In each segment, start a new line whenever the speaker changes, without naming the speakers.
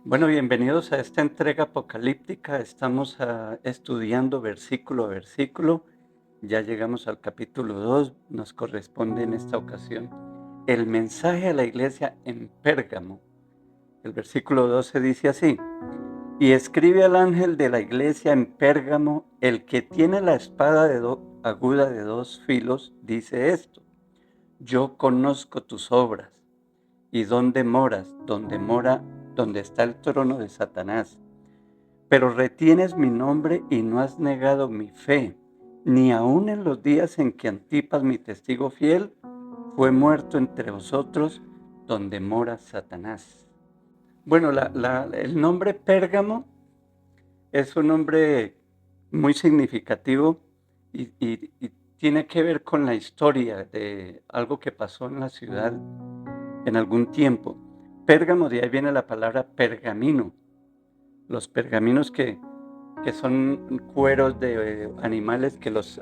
Bueno, bienvenidos a esta entrega apocalíptica. Estamos estudiando versículo a versículo. Ya llegamos al capítulo 2. Nos corresponde en esta ocasión el mensaje a la iglesia en Pérgamo. El versículo 12 dice así: Y escribe al ángel de la iglesia en Pérgamo, el que tiene la espada aguda de dos filos, dice esto: Yo conozco tus obras y dónde moras, donde está el trono de Satanás. Pero retienes mi nombre y no has negado mi fe, ni aun en los días en que Antipas, mi testigo fiel, fue muerto entre vosotros, donde mora Satanás. Bueno, el nombre Pérgamo es un nombre muy significativo y tiene que ver con la historia de algo que pasó en la ciudad en algún tiempo. Pérgamo, de ahí viene la palabra pergamino. Los pergaminos que son cueros de animales que los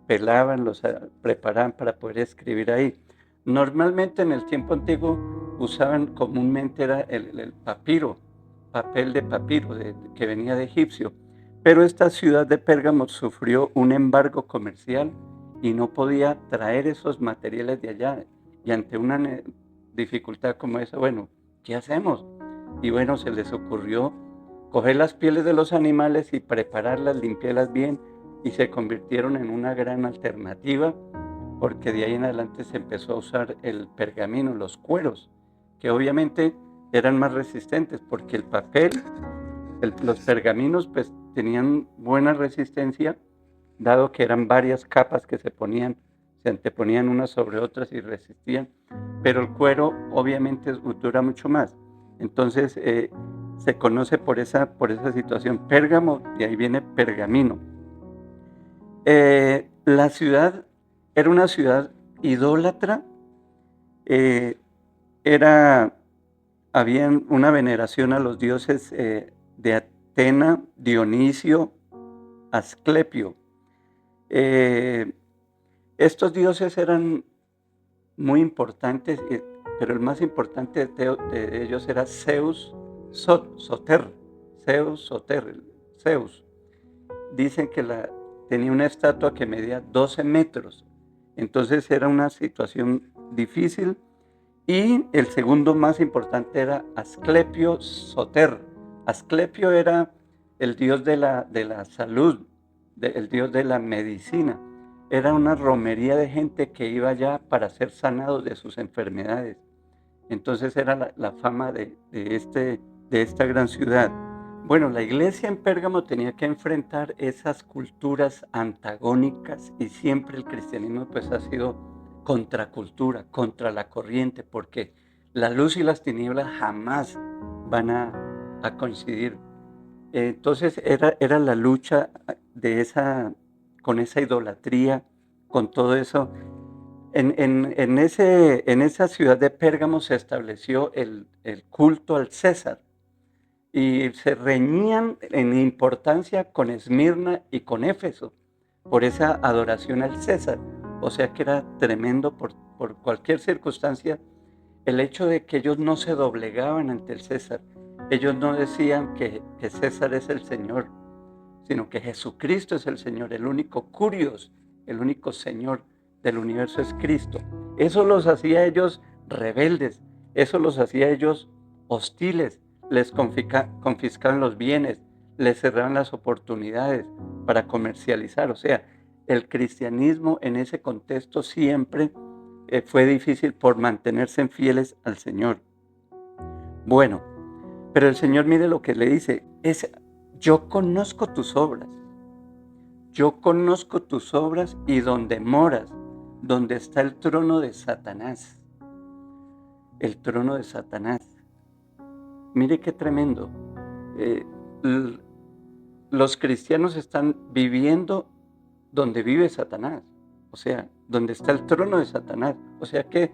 pelaban, los preparaban para poder escribir ahí. Normalmente en el tiempo antiguo usaban comúnmente era el papiro, papel de papiro que venía de egipcio. Pero esta ciudad de Pérgamo sufrió un embargo comercial y no podía traer esos materiales de allá. Y ante una dificultad como esa, bueno, ¿qué hacemos? Y bueno, se les ocurrió coger las pieles de los animales y prepararlas, limpiarlas bien, y se convirtieron en una gran alternativa, porque de ahí en adelante se empezó a usar el pergamino, los cueros, que obviamente eran más resistentes, porque el papel, los pergaminos pues tenían buena resistencia, dado que eran varias capas que se anteponían unas sobre otras y resistían, pero el cuero obviamente dura mucho más. Entonces se conoce por esa situación. Pérgamo, de ahí viene pergamino. La ciudad era una ciudad idólatra, eh, era, había una veneración a los dioses de Atena, Dionisio, Asclepio. Eh, Estos dioses eran muy importantes, pero el más importante de ellos era Zeus Soter. Zeus Soter, Zeus. Dicen que tenía una estatua que medía 12 metros. Entonces era una situación difícil. Y el segundo más importante era Asclepio Soter. Asclepio era el dios de la salud, el dios de la medicina. Era una romería de gente que iba allá para ser sanados de sus enfermedades. Entonces era la fama de esta gran ciudad. Bueno, la iglesia en Pérgamo tenía que enfrentar esas culturas antagónicas y siempre el cristianismo pues ha sido contracultura, contra la corriente, porque la luz y las tinieblas jamás van a coincidir. Entonces era la lucha con esa idolatría, con todo eso. En esa ciudad de Pérgamo se estableció el culto al César y se reñían en importancia con Esmirna y con Éfeso por esa adoración al César. O sea que era tremendo por cualquier circunstancia el hecho de que ellos no se doblegaban ante el César. Ellos no decían que César es el Señor, sino que Jesucristo es el Señor, el único Curios, el único Señor del universo es Cristo. Eso los hacía ellos rebeldes, eso los hacía ellos hostiles, les confiscaban los bienes, les cerraban las oportunidades para comercializar. O sea, el cristianismo en ese contexto siempre fue difícil por mantenerse fieles al Señor. Bueno, pero el Señor mire lo que le dice, yo conozco tus obras. Yo conozco tus obras y donde moras, donde está el trono de Satanás. El trono de Satanás. Mire qué tremendo. Eh, l- los cristianos están viviendo donde vive Satanás. O sea, donde está el trono de Satanás. O sea que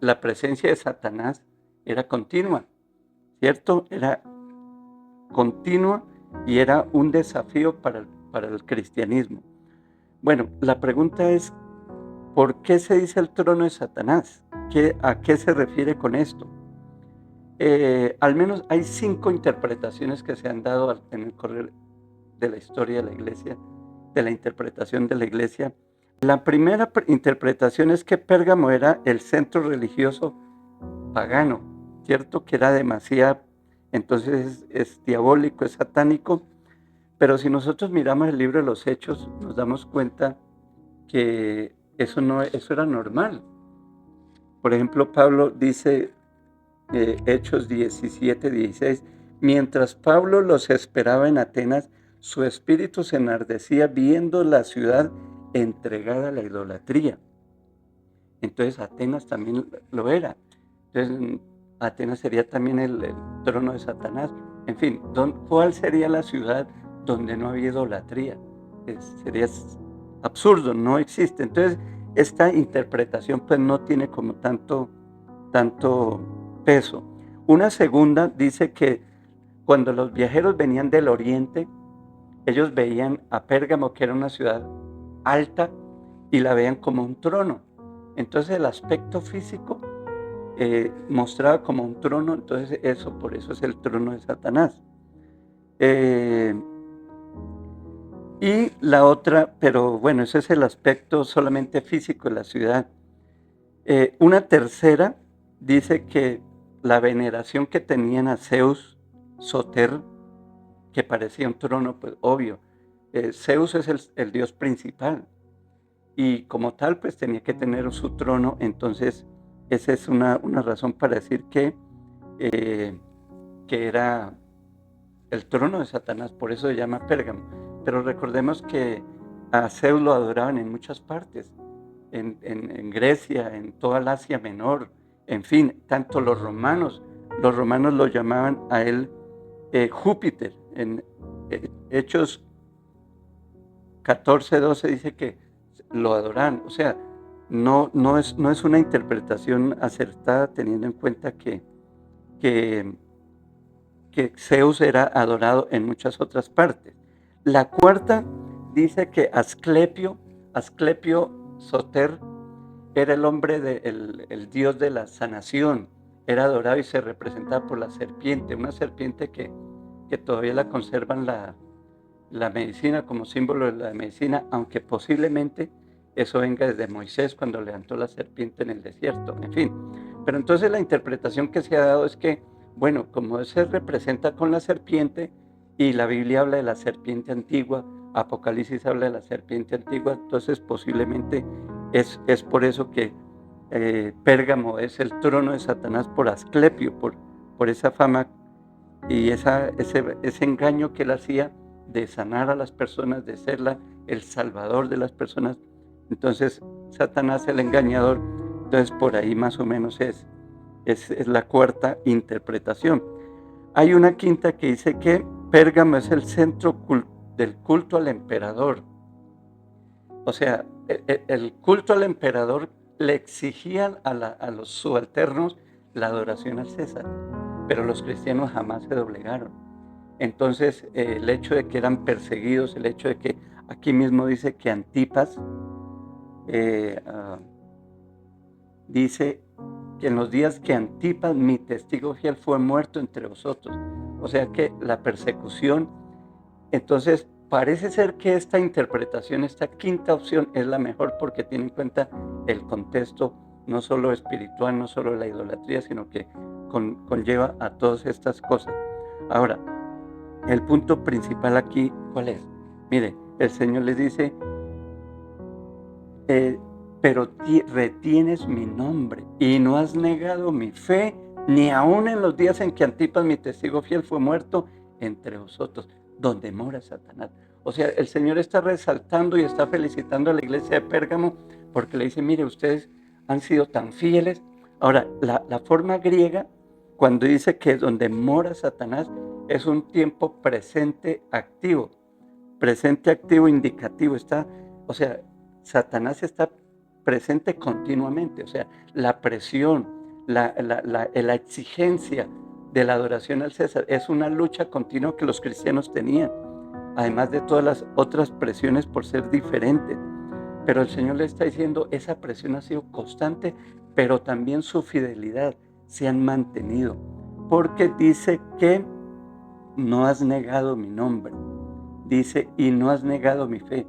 la presencia de Satanás era continua, ¿cierto? Era continua y era un desafío para el cristianismo. Bueno, la pregunta es, ¿por qué se dice el trono de Satanás? ¿A qué se refiere con esto? Al menos hay 5 interpretaciones que se han dado en el correr de la historia de la Iglesia, de la interpretación de la Iglesia. La primera interpretación es que Pérgamo era el centro religioso pagano, ¿cierto? Que era demasiado, entonces es diabólico, es satánico, pero si nosotros miramos el libro de los Hechos, nos damos cuenta que eso era normal. Por ejemplo, Pablo dice, Hechos 17:16, mientras Pablo los esperaba en Atenas, su espíritu se enardecía viendo la ciudad entregada a la idolatría. Entonces Atenas también lo era. Entonces Atenas sería también el trono de Satanás. En fin, ¿cuál sería la ciudad donde no había idolatría? Sería absurdo, no existe. Entonces esta interpretación pues no tiene como tanto peso. Una segunda dice que cuando los viajeros venían del oriente, ellos veían a Pérgamo, que era una ciudad alta, y la veían como un trono. Entonces el aspecto físico mostraba como un trono, entonces por eso es el trono de Satanás. Y la otra, pero bueno, ese es el aspecto solamente físico de la ciudad. Una tercera dice que la veneración que tenían a Zeus Soter, que parecía un trono, pues obvio. Zeus es el dios principal y como tal pues tenía que tener su trono, entonces esa es una razón para decir que era el trono de Satanás, por eso se llama Pérgamo. Pero recordemos que a Zeus lo adoraban en muchas partes, en Grecia, en toda la Asia Menor, en fin, tanto los romanos lo llamaban a él Júpiter. En Hechos 14:12 dice que lo adoran, o sea, no es una interpretación acertada teniendo en cuenta que Zeus era adorado en muchas otras partes. La cuarta dice que Asclepio Soter, era el hombre el dios de la sanación, era adorado y se representaba por la serpiente, una serpiente que todavía la conservan la medicina como símbolo de la medicina, aunque posiblemente eso venga desde Moisés cuando levantó la serpiente en el desierto, en fin. Pero entonces la interpretación que se ha dado es que, bueno, como se representa con la serpiente y la Biblia habla de la serpiente antigua, Apocalipsis habla de la serpiente antigua, entonces posiblemente es por eso que Pérgamo es el trono de Satanás por Asclepio, por esa fama y ese engaño que él hacía de sanar a las personas, de ser el salvador de las personas. Entonces Satanás el engañador, entonces por ahí más o menos es la cuarta interpretación. Hay una quinta que dice que Pérgamo es el centro del culto al emperador. O sea, el culto al emperador le exigían a los subalternos la adoración al César, pero los cristianos jamás se doblegaron. Entonces, el hecho de que eran perseguidos, el hecho de que aquí mismo dice que Antipas dice que en los días que Antipas, mi testigo fiel, fue muerto entre vosotros. O sea que la persecución, entonces parece ser que esta interpretación, esta quinta opción es la mejor porque tiene en cuenta el contexto no solo espiritual, no solo la idolatría, sino que conlleva a todas estas cosas. Ahora, el punto principal aquí, ¿cuál es? Mire, el Señor les dice, pero retienes mi nombre y no has negado mi fe, ni aun en los días en que Antipas, mi testigo fiel, fue muerto entre vosotros, donde mora Satanás. O sea, el Señor está resaltando y está felicitando a la iglesia de Pérgamo porque le dice, mire, ustedes han sido tan fieles. Ahora, la forma griega, cuando dice que donde mora Satanás, es un tiempo presente activo indicativo, o sea, Satanás está presente continuamente, o sea, la presión, la exigencia de la adoración al César es una lucha continua que los cristianos tenían, además de todas las otras presiones por ser diferentes. Pero el Señor le está diciendo, esa presión ha sido constante, pero también su fidelidad se han mantenido. porque dice que no has negado mi nombre. Dice, y no has negado mi fe.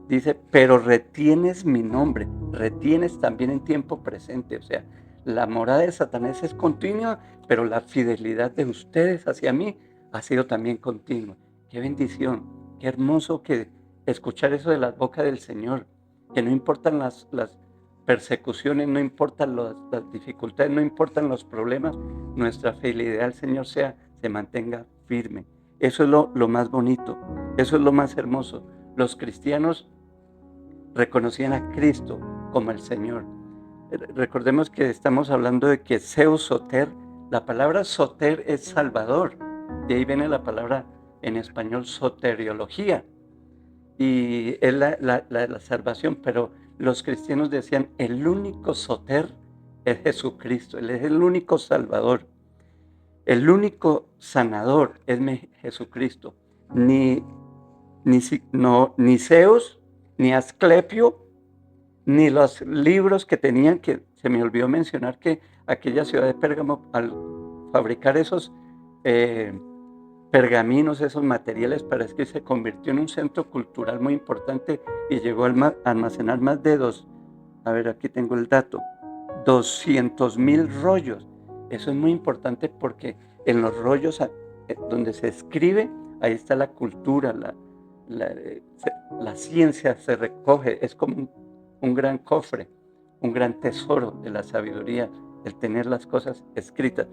Dice, pero retienes mi nombre, retienes también en tiempo presente. O sea, la morada de Satanás es continua, pero la fidelidad de ustedes hacia mí ha sido también continua. Qué bendición, qué hermoso que escuchar eso de la boca del Señor, que no importan las persecuciones, no importan las dificultades, no importan los problemas, nuestra fidelidad al Señor se mantenga firme. Eso es lo más bonito, eso es lo más hermoso. Los cristianos reconocían a Cristo como el Señor. Recordemos que estamos hablando de que Zeus Soter, la palabra Soter es Salvador, de ahí viene la palabra en español soteriología, y es la salvación, pero los cristianos decían, el único Soter es Jesucristo, Él es el único Salvador. El único sanador es Jesucristo. Ni Zeus, ni Asclepio, ni los libros que tenían, que se me olvidó mencionar que aquella ciudad de Pérgamo, al fabricar esos pergaminos, esos materiales para escribir, se convirtió en un centro cultural muy importante y llegó a almacenar más de aquí tengo el dato, 200,000 rollos. Eso es muy importante porque en los rollos donde se escribe, ahí está la cultura, la ciencia se recoge, es como un gran cofre, un gran tesoro de la sabiduría, el tener las cosas escritas.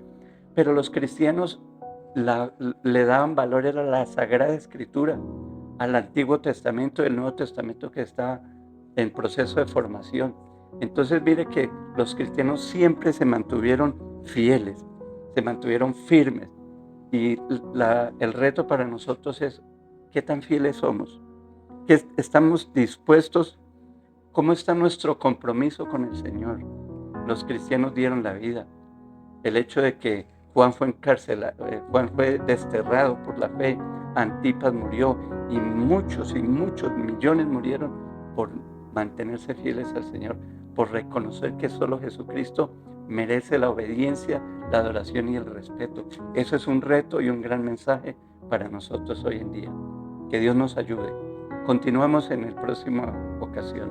Pero los cristianos le daban valor a la Sagrada Escritura, al Antiguo Testamento y el Nuevo Testamento que está en proceso de formación. Entonces mire que los cristianos siempre se mantuvieron fieles, se mantuvieron firmes. Y el reto para nosotros es, ¿qué tan fieles somos? ¿Qué estamos dispuestos? ¿Cómo está nuestro compromiso con el Señor? Los cristianos dieron la vida. El hecho de que Juan fue Juan fue desterrado por la fe, Antipas murió y muchos millones murieron por mantenerse fieles al Señor, por reconocer que solo Jesucristo merece la obediencia, la adoración y el respeto. Eso es un reto y un gran mensaje para nosotros hoy en día. Que Dios nos ayude. Continuamos en la próxima ocasión.